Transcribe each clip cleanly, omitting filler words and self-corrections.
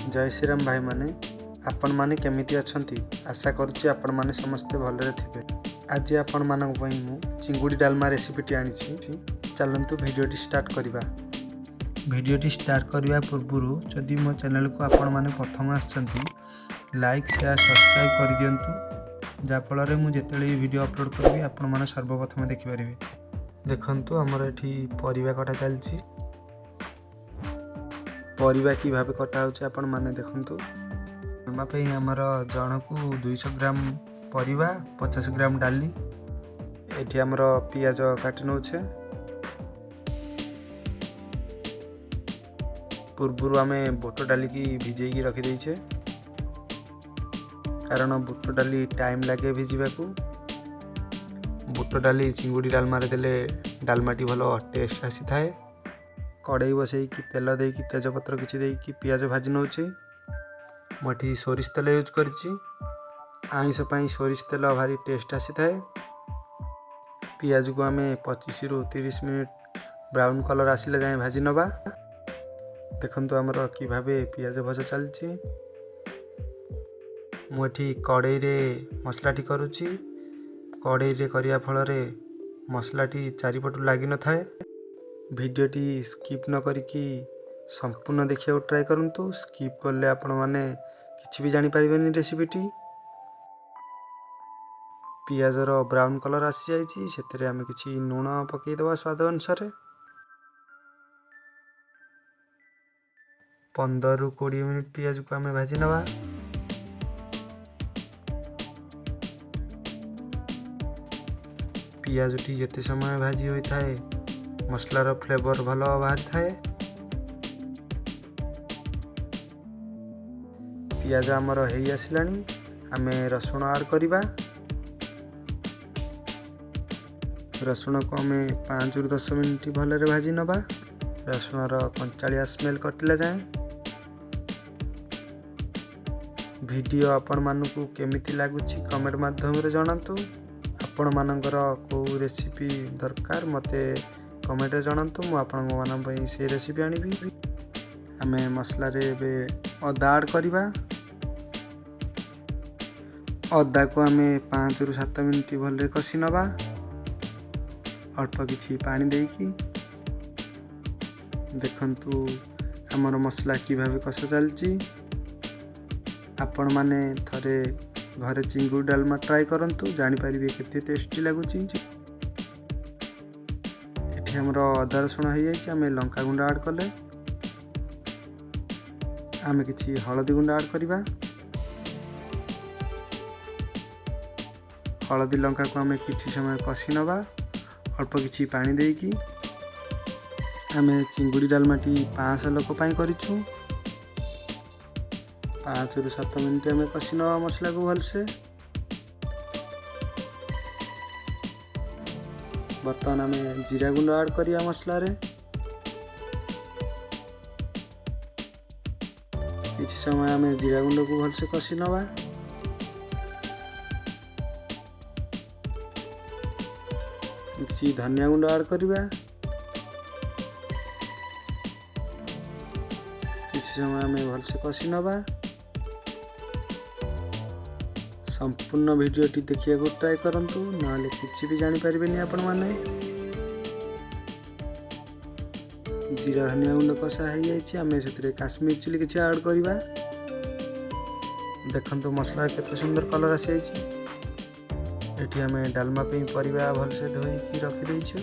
जय श्री राम भाई माने आपण माने केमिति अछंती आशा करूची आपण माने समस्ते भलरे थिबे। आज आपण मानक पई मु चिंगुडी डालमा रेसिपीटी आनी छी। चलंतु वीडियोटी स्टार्ट करिबा। वीडियोटी स्टार्ट करिबा पूर्वरु जदि मो चैनल को आपण माने प्रथम आछंती लाइक शेयर सब्सक्राइब कर दियंतु जा फल रे मु जेतेले वीडियो अपलोड करबी आपण माने सर्वप्रथम देखि परिबे। देखंतु हमर एठी परिबा कटा चलची। परिबा कि भाबे कटा होचे आपण माने देखंतु। डालमा पे हमर जनकु 200 ग्राम परिबा 50 ग्राम डाली एठी हमर पियाज काटी नउछे। पूर्वरु आमे बुट डाली की भिजेई की रखि दैछे कारण बुट डाली टाइम लागे भिजिबाकू। बुट डाली चिंगुडी डालमा रे देले डालमाटी भलो टेस्ट आसी थाए। कड़ाई बसई कि तेल दे कि तेजपत्र किछि दे कि पियाज भाजी नउछे। मठी सोरिष तेल यूज करछि। आइंस पई सोरिष तेल भारी टेस्ट आसी थाए। पियाज को आमे 25 रु 30 मिनिट ब्राउन कलर आसिले जाय भाजी नबा। देखंतु हमर कि भाबे पियाज भजा चलछि। मोठी कड़ाई रे मसलाटी करूछि। कड़ाई रे करिया फल रे मसलाटी चारिपटु लागि न थाए। वीडियोटी स्किप न करिकी संपूर्ण देखिया ट्राई करंतु। स्किप करले आपण माने किछि भी जानि परिबेनी रेसिपीटी। पियाज रो ब्राउन कलर आसी जाइछि सेतरे हमें किछि नून पकेई दबा स्वाद अनुसार। 15 रु 20 मिनिट पियाज को हमें भाजी नबा। पियाज टी जते समय भाजी होई थाए मसलार फ्लेवर भलो बाहर थाए। पियाज आमर हेई आसिलानी आमे रसुण ऐड करिबा। रसुण को आमे 5 रु 10 मिनिट भलरे भाजी नबा। रसुणर कंचालिया स्मेल कटिला जाए। वीडियो आपण मानकु केमिति लागुची कमेंट माध्यम रे जणांतु। आपण मानकर को रेसिपी दरकार मते कमेंट जणांतु। मु आपण मानन पई से रेसिपी आनिबी। आमे मसला रे बे अदा ऐड करिबा। अदा को आमे 5 रु 7 मिनिट भलरे कसी नबा। अल्प किछि पानी देकी देखंतु हमर मसला कि भाबे कसा चलची। आपण माने थरे घरे चिंगुडी डालमा ट्राई करंतु जानि परिबे केते टेस्टी लागुची। एठी हमरो अदा रसुण हो जाइछि। आमे लंका गुंडा ऐड कले आमे किछि हळदी गुंडा ऐड करिबा। हळदी लंका को आमे किछि समय कसी नबा। अल्प किछि पानी देकी आमे चिंगुडी डालमाटी 500 लोक पई करिछु। 5 रु 7 मिनिट आमे कसी नबा मसला को भलसे। बर्तमान आमे जीरा गुंड ऐड करिया मसला रे। किछि समय आमे जीरा गुंड को भलसे कसी नबा। किछि धनिया गुंड ऐड करिबा। किछि समय आमे भलसे कसी नबा। संपूर्ण वीडियोटी देखिया को ट्राई करंतु नाले किछि भी जानि परिबेनी आपण माने। जीरा धनिया गुंड कसा है जाइछि। आमे सेतरे काश्मीर चिली किछि ऐड करिबा। देखंतु मसला केते सुंदर कलर आसी जाइछि। एठी आमे डालमा पे परिबा भलसे धोई की रखि दैछु।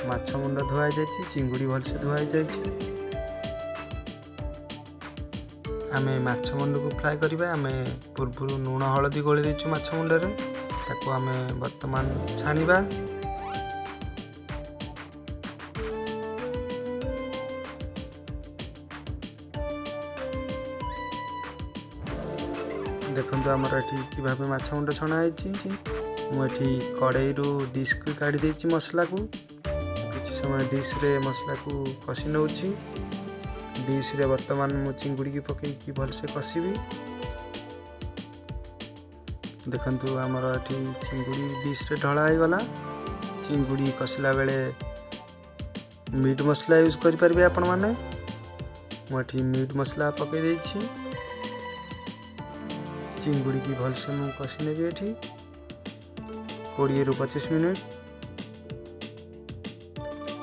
माछ मुंड धोआ जाइछि। चिंगुडी भलसे धोआ जाइछि। आमे माछ मुंड को फ्राई करिबा। आमे पूर्वरु नून हळदी गोली दैछु माछ मुंड रे। ताको आमे वर्तमान छानिबा। देखंतु हमर एठी कि भाबे माछ मुंड छणा आइछि। मु एठी कड़ाई रु डिश को काढी दैछि मसला को। किछि समय डिश रे मसला को कसी नउछि। डिश रे वर्तमान मु चिंगुडी की पकई की भलसे कसीबी। देखंतु हमर एठी चिंगुडी डिश रे ढळा आइ गला। चिंगुडी कसला बेले मीट मसला यूज करि परबे आपण माने। मुझे मीट मसला पकई दे चिंगुड़ी की भलसे मु कषि नेबी एठी 20 ରୁ 25 मिनिट।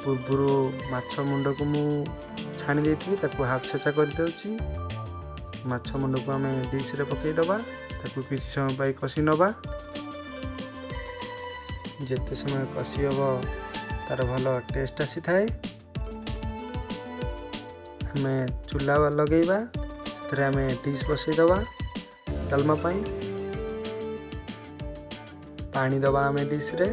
पूर्वर माछ मुंड को मु छाणी देती ताकू हाफ छेचा कर दउची। माछ मुंड को आम डिश रे पकई दबा ताकू किसी समय पाई कषि नबा। जेते समय कषि हम तार भल टेस्ट आसी थाए। आम चूल्हा लगेगा से आम डिश बसई दबा डालमा पाई। पानी दबा आम डिश रे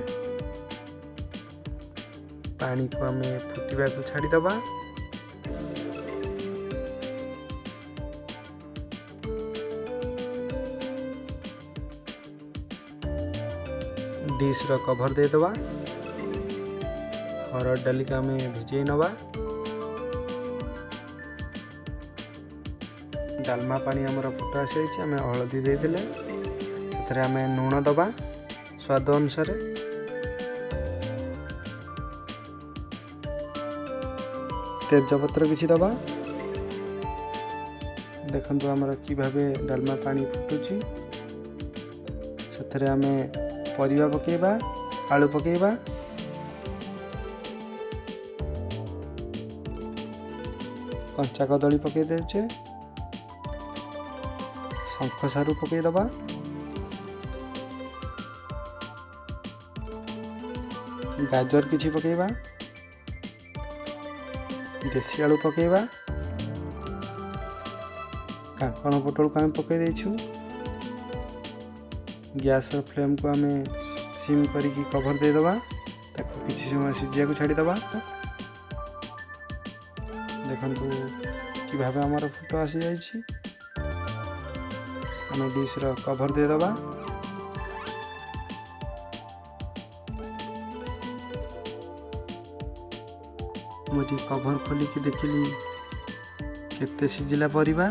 पानी को आम फुटवा को छाड़ी दबा। डिश रो कवर दे दबा। हरड़ डाली का आम भिजे नबा। डालमा पानी आमर फुट आसी आम हलदी दे देले से आम लुण दबा स्वाद अनुसार। तेजपत्र किछि दबा। देखंतु आमर कि भाबे डालमा पानी फुटुची। सेथरे आमे परिवा पकेबा आलू पकेबा। कंचा कदली पके देचे। शंख सारू पके दबा। गाजर किछि पकेबा। देसी आलू पकेबा। कांकण पोटल को आम पके देछु। गैस फ्लेम को आम सिम करके कवर दे दबा ताकू किछि समय सिजिया को छाड़ी दबा। देखंतु कि भाबे हमर फोटो आसी जाइछि। आम डिश रो कवर दे दबा। मुझे कवर खोलिकी देखिली केते सिजिला परिबा।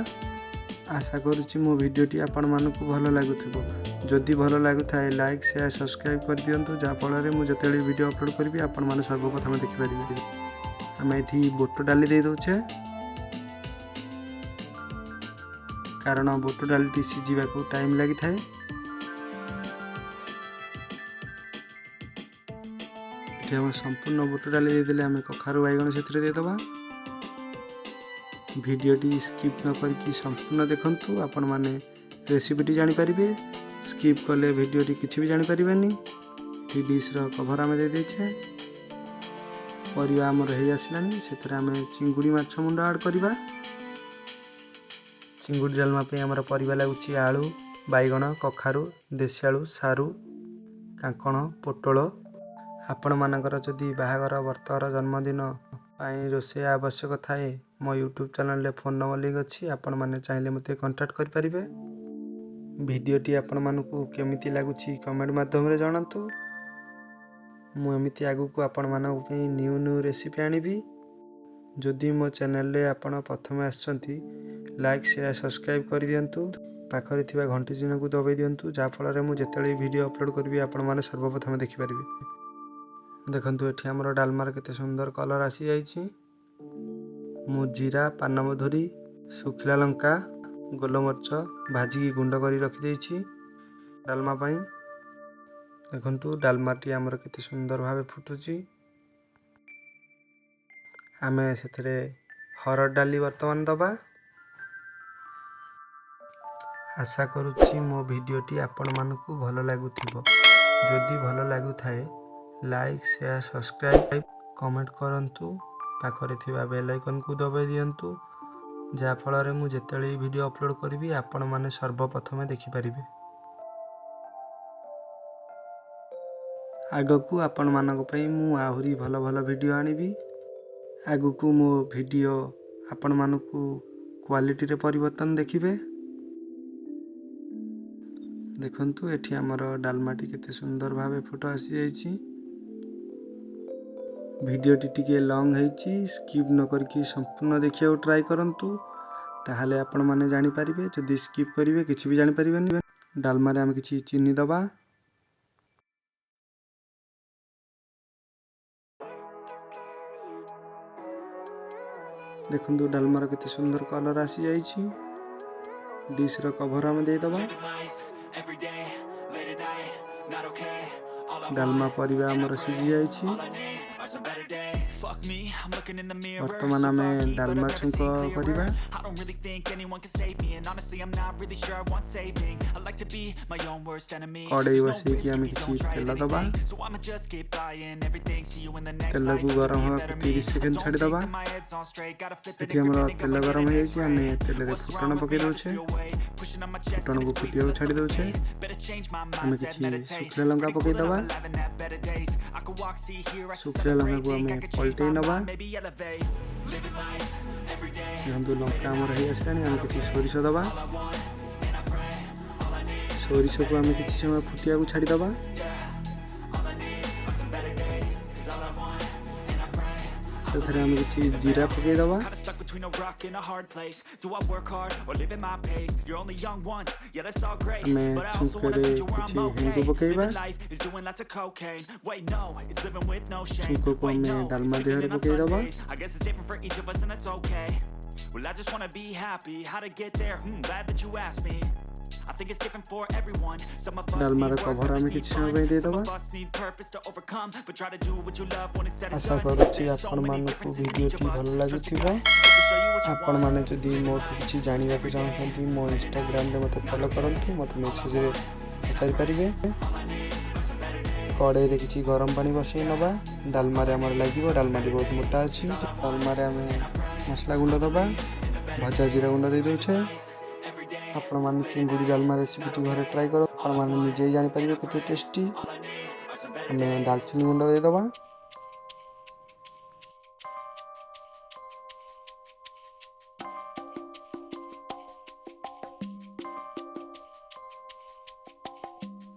आशा करुच्ची मो वीडियोटी आपण मानकु भल लागुथिबो। जदि भल लागुथाए लाइक शेयर सब्सक्राइब कर दियंतु जाफल मु जतेली वीडियो अपलोड करी आपण माने सर्वप्रथम देखिपारे। आम ये बुट डाली दे दौचे कारण बुट डाली सिझा को टाइम लगी थाए। ये संपूर्ण बुट डाली देदेले आम कखारु बैगण से देदबा। वीडियोटी स्किप न करके संपूर्ण देखंतु आपण माने रेसिपीटी जानि परिबे। स्किप कले वीडियोटी किछि भी जानि परिबेनी। डिश रो कवर आम दे देछे। परिवा आमर हे आसलानी सेतरे आम चिंगुड़ी माछ मुंड ऐड करबा। चिंगुड़ी डालमा पे आमर परिवा लागुची आलू बैगण कखारु देसी आलू सारू कांकण पोटल। आपण मानकर जदि बाहागर व्रतर जन्मदिन पाई रोषे आवश्यक थाए मो यूट्यूब चैनल रे फोन नंबर लिंक अच्छी। आपण माने चाहिले मते कांटेक्ट कर परिबे। वीडियोटी आपण मानकु केमिति लागुची कमेंट माध्यम रे जणांतु। मु एमिति आगु को आपण मानक पे न्यू न्यू रेसिपी आनिबी। जदि मो चैनल रे आपण प्रथमे आछंती लाइक शेयर सब्सक्राइब कर दियंतु। पाखरे थिबा घंटी चिन्ह को दबाई दियंतु जा फल रे मु जेतेले वीडियो अपलोड करबी आपण माने सर्वप्रथम देखि परिबे। देखंतु एठी हमर डालमार केते सुंदर कलर आसी जाईची। मु जीरा पानमधुरी सुखिला लंका गोलमरच भाजी गुंड करी रखी देछि डालमा पाई। देखंतु डालमाटी हमर केते सुंदर भाबे फुटुची। आमे सेथरे हरड़ डाली वर्तमान दबा। आशा करुच्ची मो वीडियोटी आपण मानकु भल लागुथिबो। जदि भल लागुथाए लाइक शेयर सब्सक्राइब कमेंट करंतु। पाखरे थिबा बेल आइकन को दबाई दियंतु जा फल रे मु जेतेले वीडियो अपलोड करबी आपण माने सर्वप्रथमे देखि परिबे। आगकू आपण मानक पई मु आहुरी भल भल वीडियो आनिबी। आगकू मो वीडियो आपण मानकू क्वालिटी रे परिवर्तन देखिबे। देखंतु एठी हमर डालमाटी केते सुंदर भाबे फोटो आसी जाईची। वीडियोटी टिके लॉन्ग हेची स्किप न करके संपूर्ण देखिया ट्राई करंतु ताहाले आपण माने जानि परिबे। जदि स्किप करिवे किछि भी जानि परिबेनी। डालमा रे हम किछि चीनी दबा। देखु डालमार केते सुंदर कलर आसी जाइछि। डिश रो कवर हम दे दबा। डालमा परिबा हमर सिझी जाइछि। वर्तमान आमे डालमा छुंक करिबा। कड़ाई बसई कि आमे किछि तेल दबा। तेल को गरम होगा 30 सेकंड छाड़ी दबा। एठी हमर तेल गरम हो जाइछि। आमे तेल रे फुटण पके दोछे। फुटण को फुटिया छाड़ी दोछे। आमे किछि सुखला लंका पके दबा। सुखला लंका को आमे पलटै नबा। यंदु लंका हमर हे आसलानी। आमे किछि सोरिष दबा। सोरिष को आमे किछि समय फुटिया को छाड़ी दबा। सेथरे आमे किछि जीरा पके दबा। आमे छुंकरे किछि हेंगु पकेइबा। छुंको को आमे डालमा देहरे पके दबा। Well, I just wanna be happy. How to get there? Glad that you asked me. I think it's different for everyone. Some of us need work, others need fun. Some of us need purpose to overcome. But try to do what you love when it's said and done. आशा करूछि आपण मानकु वीडियोटी भल लागिथिबो। आपण माने जदि मोठु किछि जानिबा को चाहंती मो Instagram रे मते फॉलो करंतु। मते मेसेज रे पचारि परिबे। कड़ाई रे किछि गरम पानी बसई नबा। डालमा रे हमर लागिबो। डालमा टी बहुत मोटा अछि। डालमा रे हमें मसला गुंड दबा। भजा जीरा गुंड दे दोछे। आपण माने चिंगुड़ी डालमा रेसिपी घरे ट्राई करो। आपण माने निजे जानि परिबे केते टेस्टी। हमें दालचीनी गुंड दे दबा।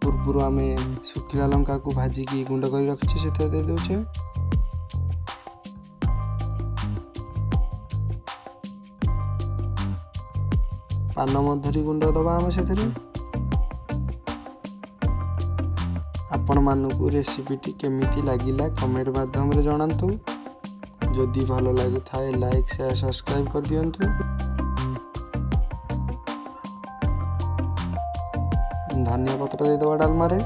पूर्व आमे सुखिला लंका को भाजी की गुंड कर रखिछि सेते दे दोछे। पान मधुरी गुंड दबा आमे सेथरे। आपण मानकु रेसिपीटी केमिति लागिला कमेंट माध्यम रे जणांतु। जदि भलो लागि थाए लाइक शेयर सब्सक्राइब कर दियंतु। धनिया पत्र दे दबा डालमा रे।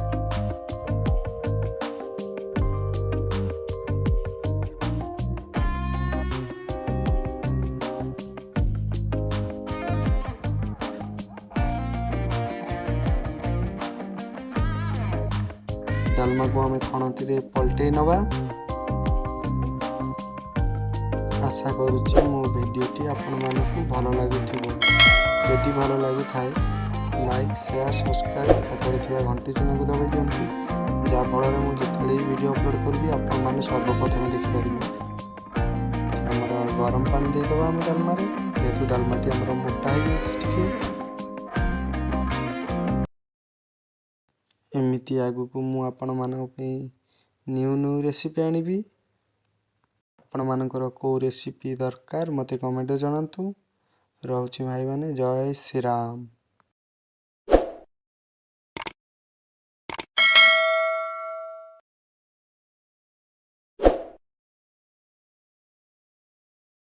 डालमा को आमे खणती रे पलटै नबा। आशा करूछि मो वीडियोटी आपण मानकु भलो लागिथिबो। जदि भलो लागि थाए लाइक शेयर सब्सक्राइब करथिबा घंटी चिन्ह को दबाइ दियंतु। जा फଳରେ मु जेतले वीडियो अपलोड करबी आपण माने सर्वप्रथम देखि परिबे। हमरा गरम पानी दे दबा हम डालमा रे। जेतु डालमाटी हमरा मोटा है ठीक। एमिति आगु को मु आपण मानक पे न्यू रेसिपी आनिबी। आपण मानकर को रेसिपी दरकार मते कमेंट जणांतु। रहउछि भाई माने जय श्री राम।